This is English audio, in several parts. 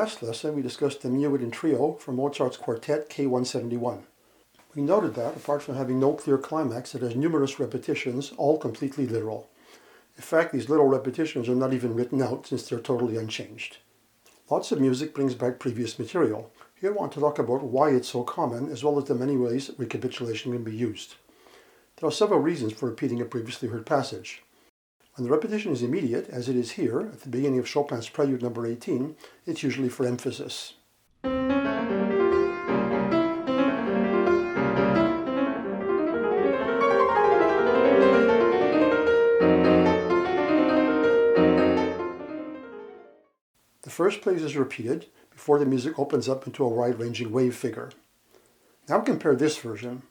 last lesson, we discussed the Meweden Trio from Mozart's Quartet K171. We noted that, apart from having no clear climax, it has numerous repetitions, all completely literal. In fact, these literal repetitions are not even written out since they're totally unchanged. Lots of music brings back previous material. Here I want to talk about why it's so common, as well as the many ways recapitulation can be used. There are several reasons for repeating a previously heard passage. When the repetition is immediate, as it is here, at the beginning of Chopin's Prelude No. 18, it's usually for emphasis. The first phrase is repeated before the music opens up into a wide-ranging wave figure. Now compare this version.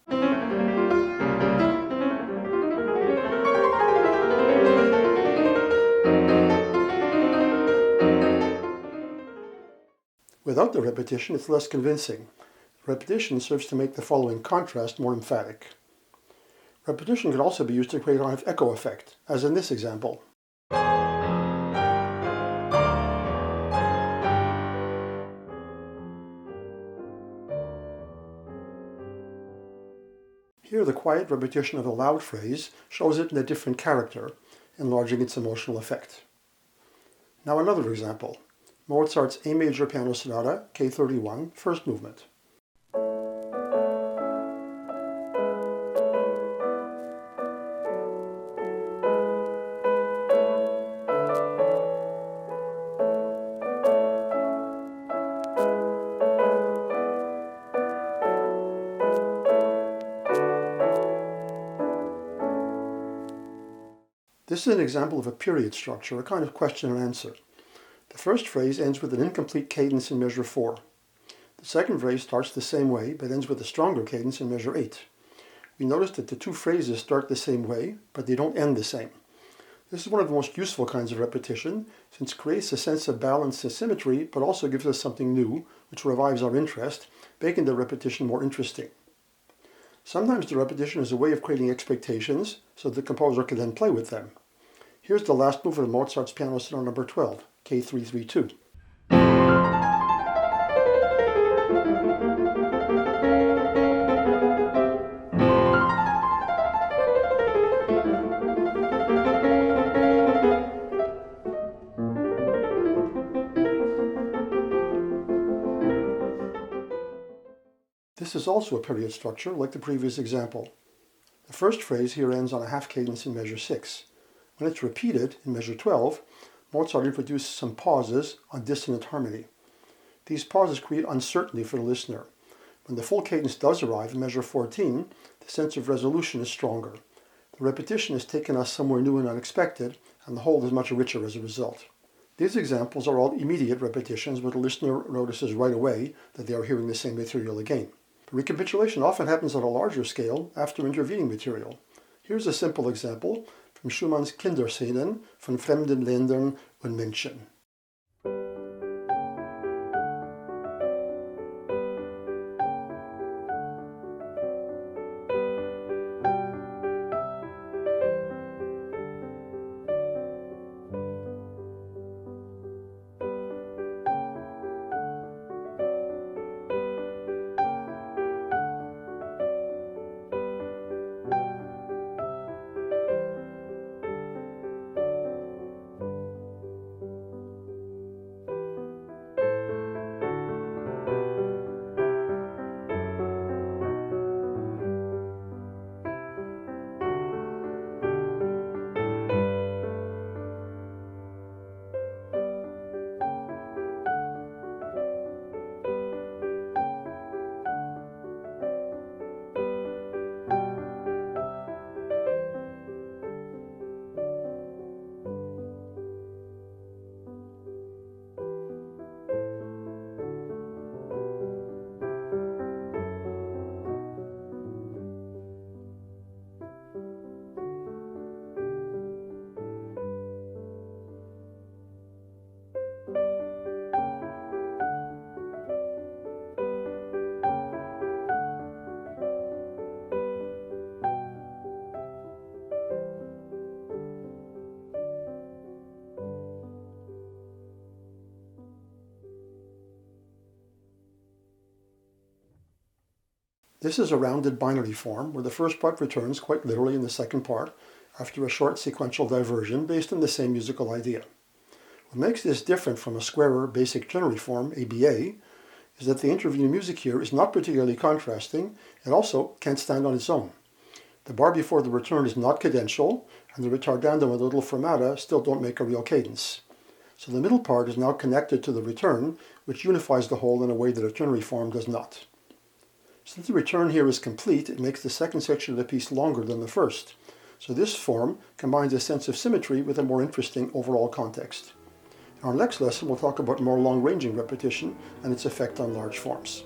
Without the repetition, it's less convincing. Repetition serves to make the following contrast more emphatic. Repetition can also be used to create an echo effect, as in this example. Here, the quiet repetition of the loud phrase shows it in a different character, enlarging its emotional effect. Now another example. Mozart's A Major Piano Sonata, K31, first movement. This is an example of a period structure, a kind of question and answer. The first phrase ends with an incomplete cadence in measure 4. The second phrase starts the same way, but ends with a stronger cadence in measure 8. We notice that the two phrases start the same way, but they don't end the same. This is one of the most useful kinds of repetition, since it creates a sense of balance and symmetry, but also gives us something new, which revives our interest, making the repetition more interesting. Sometimes the repetition is a way of creating expectations, so the composer can then play with them. Here's the last movement of Mozart's Piano Sonata No. 12, K332. This is also a period structure, like the previous example. The first phrase here ends on a half cadence in measure 6. When it's repeated in measure 12, Mozart introduces some pauses on dissonant harmony. These pauses create uncertainty for the listener. When the full cadence does arrive in measure 14, the sense of resolution is stronger. The repetition has taken us somewhere new and unexpected, and the whole is much richer as a result. These examples are all immediate repetitions where the listener notices right away that they are hearing the same material again. But recapitulation often happens on a larger scale after intervening material. Here's a simple example from Schumann's Kinderszenen von fremden Ländern und Menschen. This is a rounded binary form where the first part returns quite literally in the second part after a short sequential diversion based on the same musical idea. What makes this different from a squarer basic ternary form, ABA, is that the intervening music here is not particularly contrasting and also can't stand on its own. The bar before the return is not cadential, and the ritardando and the little fermata still don't make a real cadence. So the middle part is now connected to the return, which unifies the whole in a way that a ternary form does not. Since the return here is complete, it makes the second section of the piece longer than the first. So this form combines a sense of symmetry with a more interesting overall context. In our next lesson, we'll talk about more long-ranging repetition and its effect on large forms.